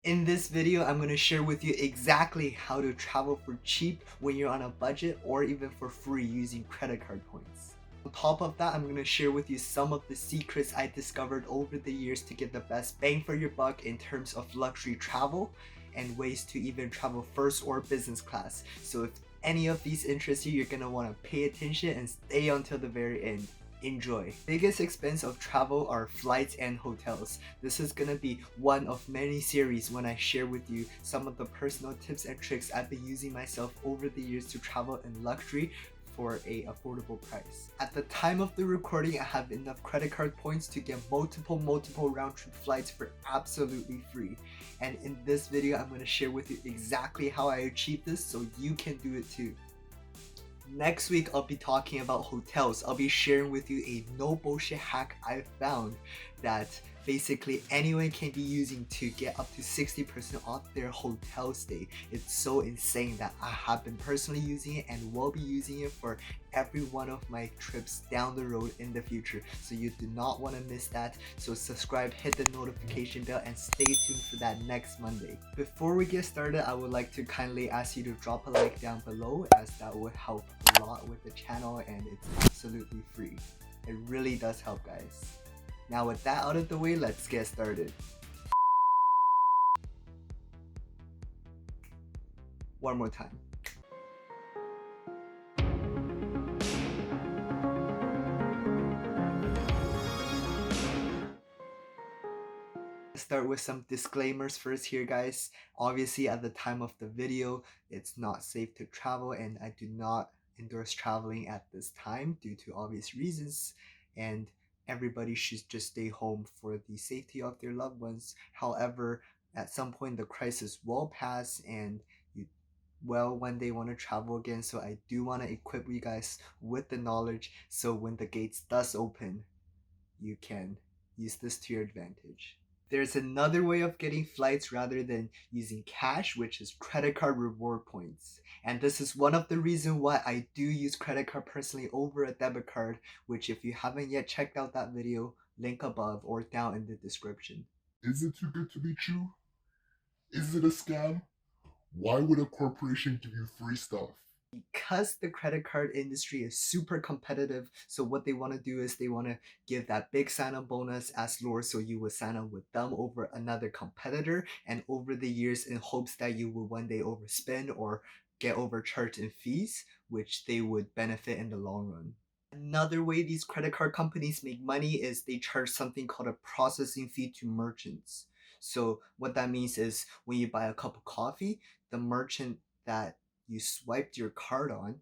In this video, I'm going to share with you exactly how to travel for cheap when you're on a budget or even for free using credit card points. On top of that, I'm going to share with you some of the secrets I discovered over the years to get the best bang for your buck in terms of luxury travel and ways to even travel first or business class. So if any of these interest you, you're going to want to pay attention and stay until the very end. Enjoy. Biggest expense of travel are flights and hotels. This is gonna be one of many series when I share with you some of the personal tips and tricks I've been using myself over the years to travel in luxury for a affordable price. At the time of the recording, I have enough credit card points to get multiple round trip flights for absolutely free. And in this video, I'm going to share with you exactly how I achieved this so you can do it too. Next week, I'll be talking about hotels. I'll be sharing with you a no bullshit hack I found that basically anyone can be using to get up to 60% off their hotel stay. It's so insane that I have been personally using it and will be using it for every one of my trips down the road in the future. So you do not want to miss that. So subscribe, hit the notification bell, and stay tuned for that next Monday. Before we get started, I would like to kindly ask you to drop a like down below, as that would help a lot with the channel and it's absolutely free. It really does help, guys. Now with that out of the way, let's get started. One more time. Start with some disclaimers first here, guys. Obviously at the time of the video, it's not safe to travel and I do not endorse traveling at this time due to obvious reasons, and everybody should just stay home for the safety of their loved ones. However, at some point the crisis will pass and you well when they want to travel again, so I do want to equip you guys with the knowledge so when the gates does open, you can use this to your advantage. There's another way of getting flights rather than using cash, which is credit card reward points. And this is one of the reasons why I do use credit card personally over a debit card, which if you haven't yet checked out that video, link above or down in the description. Is it too good to be true? Is it a scam? Why would a corporation give you free stuff? Because the credit card industry is super competitive, so what they want to do is they want to give that big sign-up bonus as lure, so you will sign up with them over another competitor, and over the years in hopes that you will one day overspend or get overcharged in fees, which they would benefit in the long run. Another way these credit card companies make money is they charge something called a processing fee to merchants. So what that means is when you buy a cup of coffee, the merchant that you swiped your card on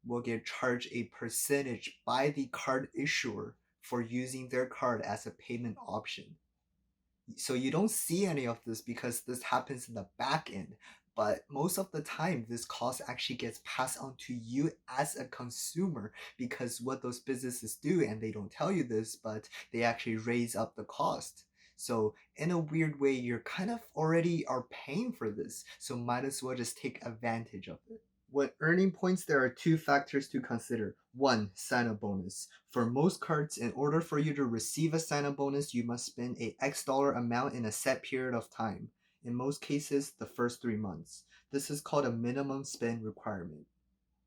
will get charged a percentage by the card issuer for using their card as a payment option. So you don't see any of this because this happens in the back end, but most of the time this cost actually gets passed on to you as a consumer, because what those businesses do, and they don't tell you this, but they actually raise up the cost. So in a weird way, you're kind of already are paying for this, so might as well just take advantage of it. When earning points, there are two factors to consider. One, sign-up bonus. For most cards, in order for you to receive a sign-up bonus, you must spend a X dollar amount in a set period of time. In most cases, the first 3 months. This is called a minimum spend requirement.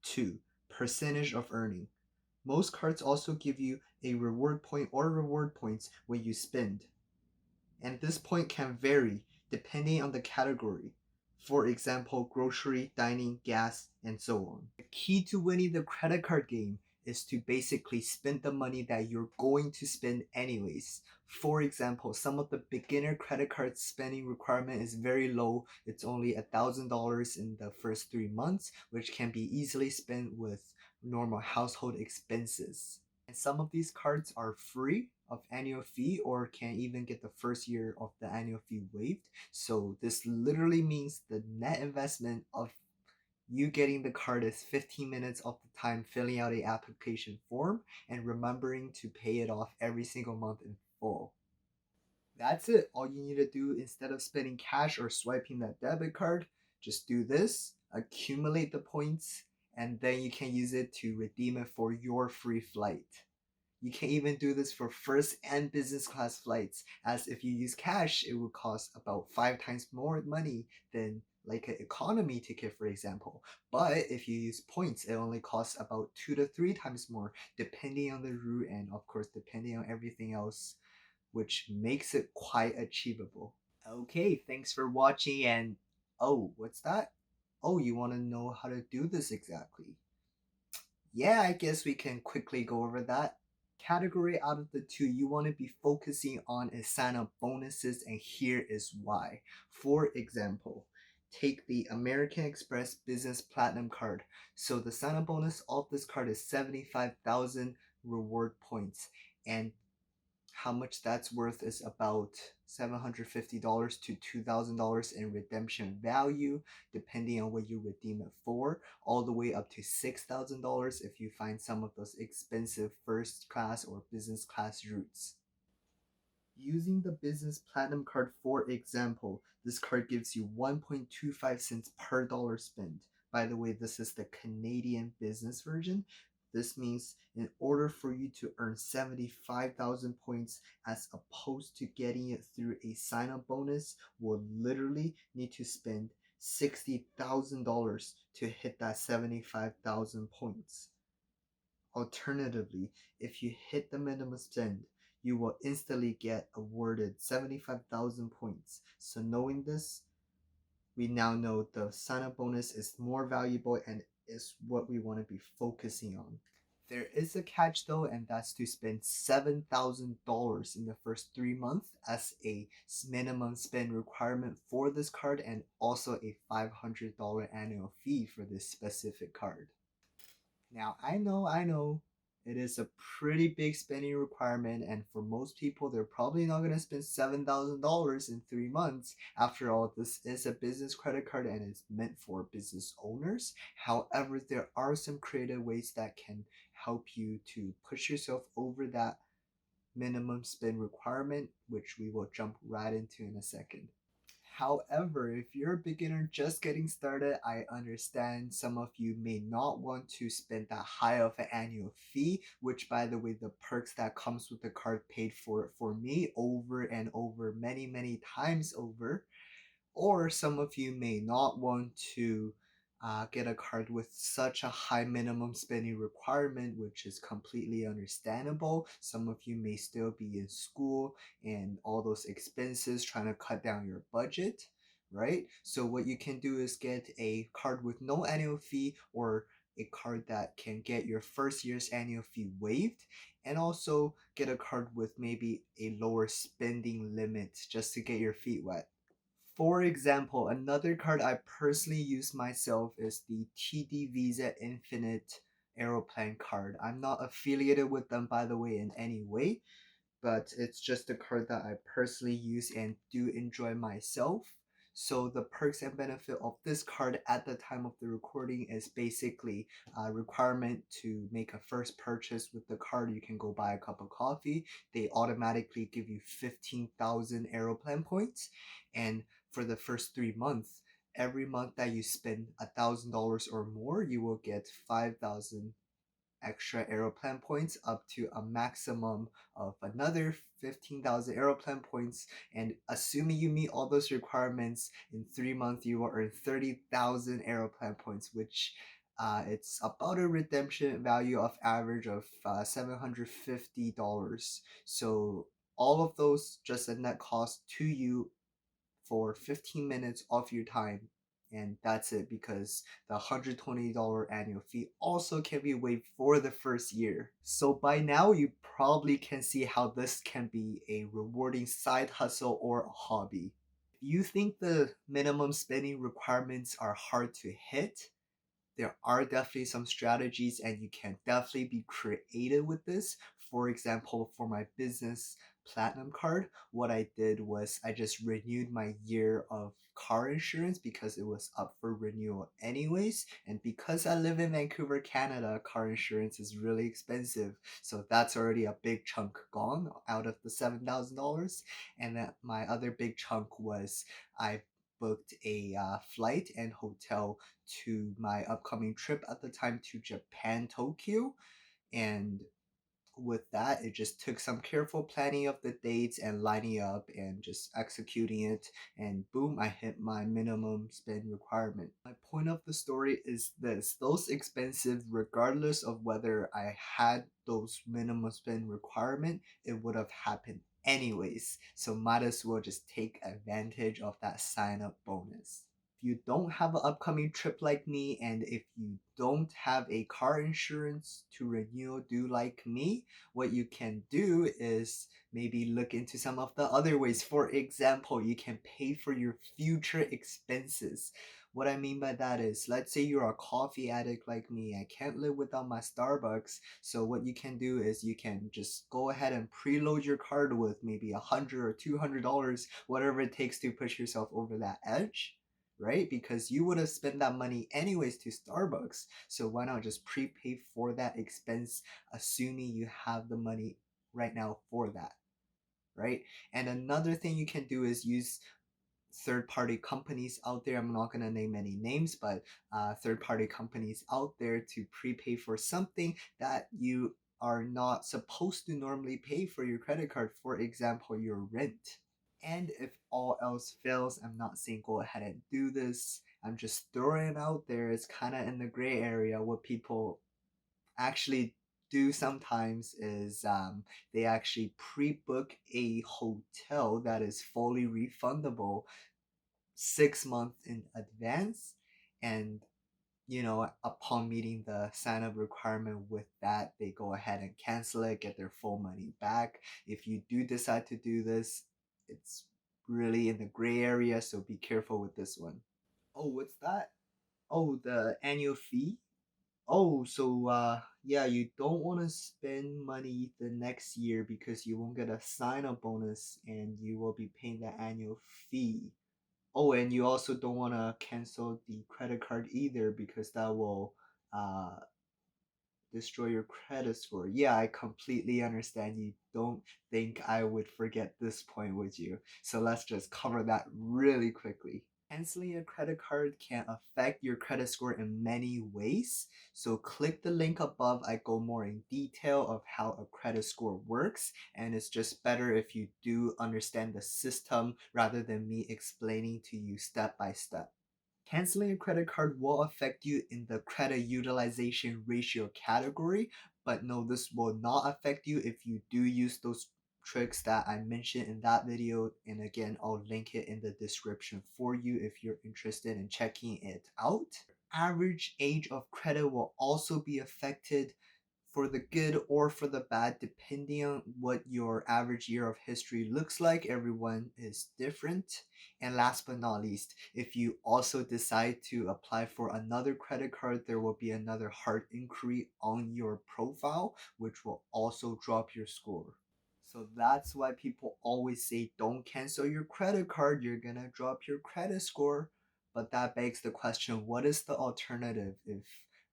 2, percentage of earning. Most cards also give you a reward point or reward points when you spend, and this point can vary depending on the category. For example, grocery, dining, gas, and so on. The key to winning the credit card game is to basically spend the money that you're going to spend anyways. For example, some of the beginner credit card spending requirement is very low. It's only $1,000 in the first 3 months, which can be easily spent with normal household expenses. And some of these cards are free of annual fee or can even get the first year of the annual fee waived. So this literally means the net investment of you getting the card is 15 minutes of the time filling out a application form and remembering to pay it off every single month in full. That's it. All you need to do instead of spending cash or swiping that debit card, just do this, accumulate the points, and then you can use it to redeem it for your free flight. You can even do this for first and business class flights, as if you use cash, it would cost about 5 times more money than like an economy ticket, for example. But if you use points, it only costs about 2 to 3 times more, depending on the route and, of course, depending on everything else, which makes it quite achievable. Okay, thanks for watching. And oh, what's that? Oh, you want to know how to do this exactly? Yeah, I guess we can quickly go over that. Category out of the two you want to be focusing on is sign up bonuses, and here is why. For example, take the American Express Business Platinum card. So the sign up bonus of this card is 75,000 reward points, and how much that's worth is about $750 to $2,000 in redemption value, depending on what you redeem it for, all the way up to $6,000 if you find some of those expensive first class or business class routes. Using the Business Platinum card, for example, this card gives you 1.25 cents per dollar spent. By the way, this is the Canadian business version. This means in order for you to earn 75,000 points as opposed to getting it through a sign up bonus, we'll literally need to spend $60,000 to hit that 75,000 points. Alternatively, if you hit the minimum spend, you will instantly get awarded 75,000 points. So knowing this, we now know the sign-up bonus is more valuable and is what we want to be focusing on. There is a catch though, and that's to spend $7,000 in the first 3 months as a minimum spend requirement for this card, and also a $500 annual fee for this specific card. Now, I know, it is a pretty big spending requirement, and for most people, they're probably not going to spend $7,000 in 3 months. After all, this is a business credit card and it's meant for business owners. However, there are some creative ways that can help you to push yourself over that minimum spend requirement, which we will jump right into in a second. However, if you're a beginner just getting started, I understand some of you may not want to spend that high of an annual fee, which, by the way, the perks that comes with the card paid for it for me over and over, many, many times over. Or some of you may not want to get a card with such a high minimum spending requirement, which is completely understandable. Some of you may still be in school and all those expenses, trying to cut down your budget, right? So what you can do is get a card with no annual fee, or a card that can get your first year's annual fee waived, and also get a card with maybe a lower spending limit just to get your feet wet. For example, another card I personally use myself is the TD Visa Infinite Aeroplan Card. I'm not affiliated with them, by the way, in any way, but it's just a card that I personally use and do enjoy myself. So the perks and benefit of this card at the time of the recording is basically a requirement to make a first purchase with the card. You can go buy a cup of coffee. They automatically give you 15,000 Aeroplan points, and for the first 3 months, every month that you spend $1,000 or more, you will get 5,000 extra Aeroplan points, up to a maximum of another 15,000 Aeroplan points. And assuming you meet all those requirements, in 3 months you will earn 30,000 Aeroplan points, which it's about a redemption value of average of $750. So all of those just a net cost to you for 15 minutes of your time, and that's it, because the $120 annual fee also can be waived for the first year. So by now you probably can see how this can be a rewarding side hustle or a hobby. If you think the minimum spending requirements are hard to hit, there are definitely some strategies, and you can definitely be creative with this. For example, for my business platinum card, what I did was I just renewed my year of car insurance because it was up for renewal anyways. And because I live in Vancouver, Canada, car insurance is really expensive. So that's already a big chunk gone out of the $7,000. And then my other big chunk was I booked a flight and hotel to my upcoming trip at the time to Japan, Tokyo. And with that, it just took some careful planning of the dates and lining up and just executing it, and boom, I hit my minimum spend requirement. My point of the story is this: those expensive, regardless of whether I had those minimum spend requirement, it would have happened anyways. So might as well just take advantage of that sign up bonus. If you don't have an upcoming trip like me, and if you don't have a car insurance to renew due like me, what you can do is maybe look into some of the other ways. For example, you can pay for your future expenses. What I mean by that is, let's say you're a coffee addict like me. I can't live without my Starbucks. So what you can do is you can just go ahead and preload your card with maybe $100 or $200, whatever it takes to push yourself over that edge, right? Because you would have spent that money anyways to Starbucks. So why not just prepay for that expense, assuming you have the money right now for that, right? And another thing you can do is use third party companies out there. I'm not going to name any names, but third party companies out there to prepay for something that you are not supposed to normally pay for your credit card. For example, your rent. And if all else fails, I'm not saying go ahead and do this. I'm just throwing it out there. It's kind of in the gray area. What people actually do sometimes is they actually pre-book a hotel that is fully refundable 6 months in advance, and upon meeting the sign up requirement with that, they go ahead and cancel it, get their full money back. If you do decide to do this, it's really in the gray area, so be careful with this one. Oh, what's that? Oh, the annual fee? Oh, so yeah, you don't want to spend money the next year because you won't get a sign up bonus and you will be paying the annual fee. Oh, and you also don't want to cancel the credit card either because that will uh, destroy your credit score. Yeah, I completely understand. You don't think I would forget this point, would you? So let's just cover that really quickly. Canceling a credit card can affect your credit score in many ways. So click the link above. I go more in detail of how a credit score works, and it's just better if you do understand the system rather than me explaining to you step by step. Canceling a credit card will affect you in the credit utilization ratio category, but no, this will not affect you if you do use those tricks that I mentioned in that video. And again, I'll link it in the description for you if you're interested in checking it out. Average age of credit will also be affected for the good or for the bad, depending on what your average year of history looks like. Everyone is different. And last but not least, if you also decide to apply for another credit card, there will be another hard inquiry on your profile, which will also drop your score. So that's why people always say don't cancel your credit card, you're gonna drop your credit score. But that begs the question, what is the alternative if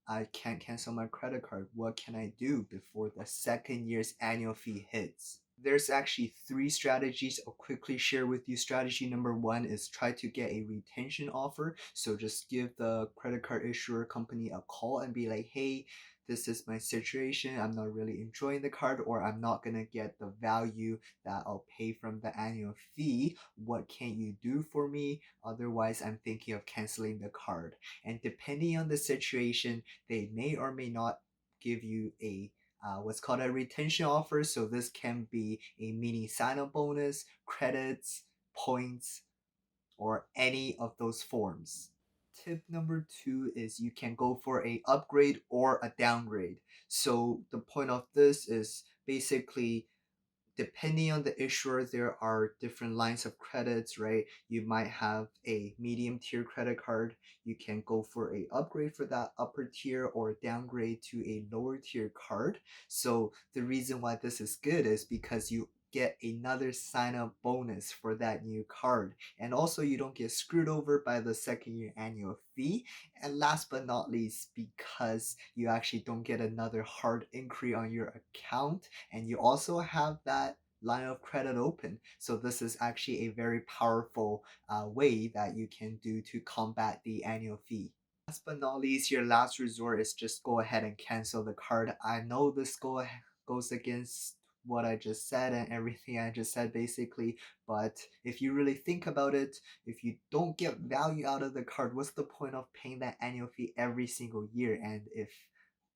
I can't cancel my credit card? What can I do before the second year's annual fee hits? There's actually three strategies I'll quickly share with you. Strategy number one is try to get a retention offer. So just give the credit card issuer company a call and be like, hey, this is my situation. I'm not really enjoying the card, or I'm not gonna get the value that I'll pay from the annual fee. What can you do for me? Otherwise, I'm thinking of canceling the card. And depending on the situation, they may or may not give you a what's called a retention offer. So this can be a mini sign-up bonus, credits, points, or any of those forms. Tip number two is you can go for a upgrade or a downgrade. So the point of this is basically, depending on the issuer, there are different lines of credits, right? You might have a medium tier credit card. You can go for a upgrade for that upper tier or downgrade to a lower tier card. So the reason why this is good is because you get another sign up bonus for that new card, and also you don't get screwed over by the second year annual fee. And last but not least, because you actually don't get another hard inquiry on your account, and you also have that line of credit open. So this is actually a very powerful way that you can do to combat the annual fee. Last but not least, your last resort is just go ahead and cancel the card. I know this goes against what I just said and everything I just said basically. But if you really think about it, if you don't get value out of the card, what's the point of paying that annual fee every single year? And if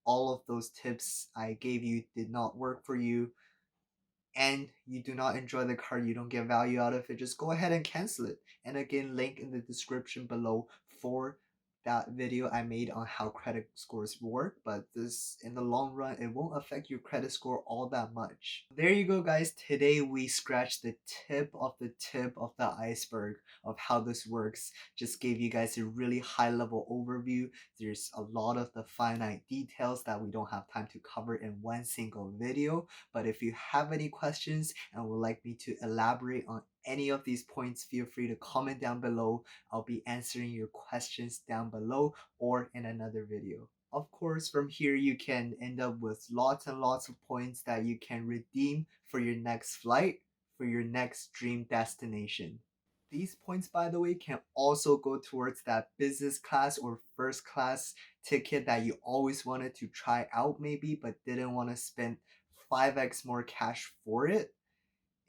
all of those tips I gave you did not work for you and you do not enjoy the card, you don't get value out of it, just go ahead and cancel it. And again, link in the description below for that video I made on how credit scores work. But this, in the long run, it won't affect your credit score all that much. There you go, guys. Today we scratched the tip of the iceberg of how this works. Just gave you guys a really high level overview. There's a lot of the finite details that we don't have time to cover in one single video. But if you have any questions and would like me to elaborate on any of these points, feel free to comment down below. I'll be answering your questions down below or in another video. Of course, from here you can end up with lots and lots of points that you can redeem for your next flight, for your next dream destination. These points, by the way, can also go towards that business class or first class ticket that you always wanted to try out maybe, but didn't want to spend 5x more cash for it.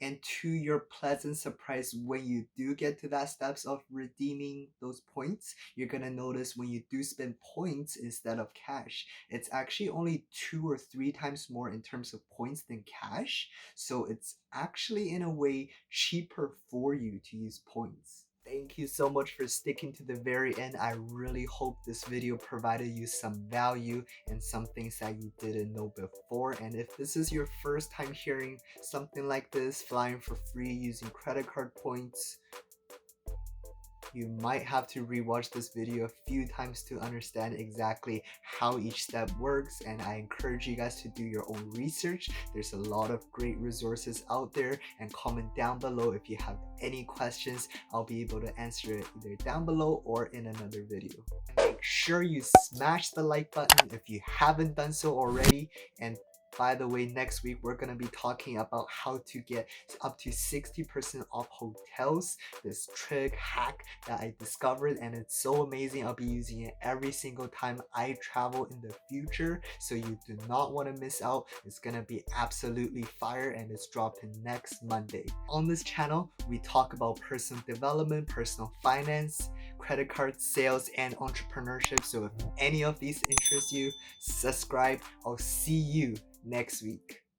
And to your pleasant surprise, when you do get to that steps of redeeming those points, you're gonna notice when you do spend points instead of cash, it's actually only 2 or 3 times more in terms of points than cash. So it's actually in a way cheaper for you to use points. Thank you so much for sticking to the very end. I really hope this video provided you some value and some things that you didn't know before. And if this is your first time hearing something like this, flying for free using credit card points, you might have to rewatch this video a few times to understand exactly how each step works, and I encourage you guys to do your own research. There's a lot of great resources out there, and comment down below if you have any questions. I'll be able to answer it either down below or in another video. Make sure you smash the like button if you haven't done so already. And by the way, next week we're going to be talking about how to get up to 60% off hotels. This trick hack that I discovered, and it's so amazing. I'll be using it every single time I travel in the future, so you do not want to miss out. It's going to be absolutely fire, and it's dropping next Monday. On this channel, we talk about personal development, personal finance, credit card sales, and entrepreneurship. So if any of these interest you, subscribe. I'll see you next week.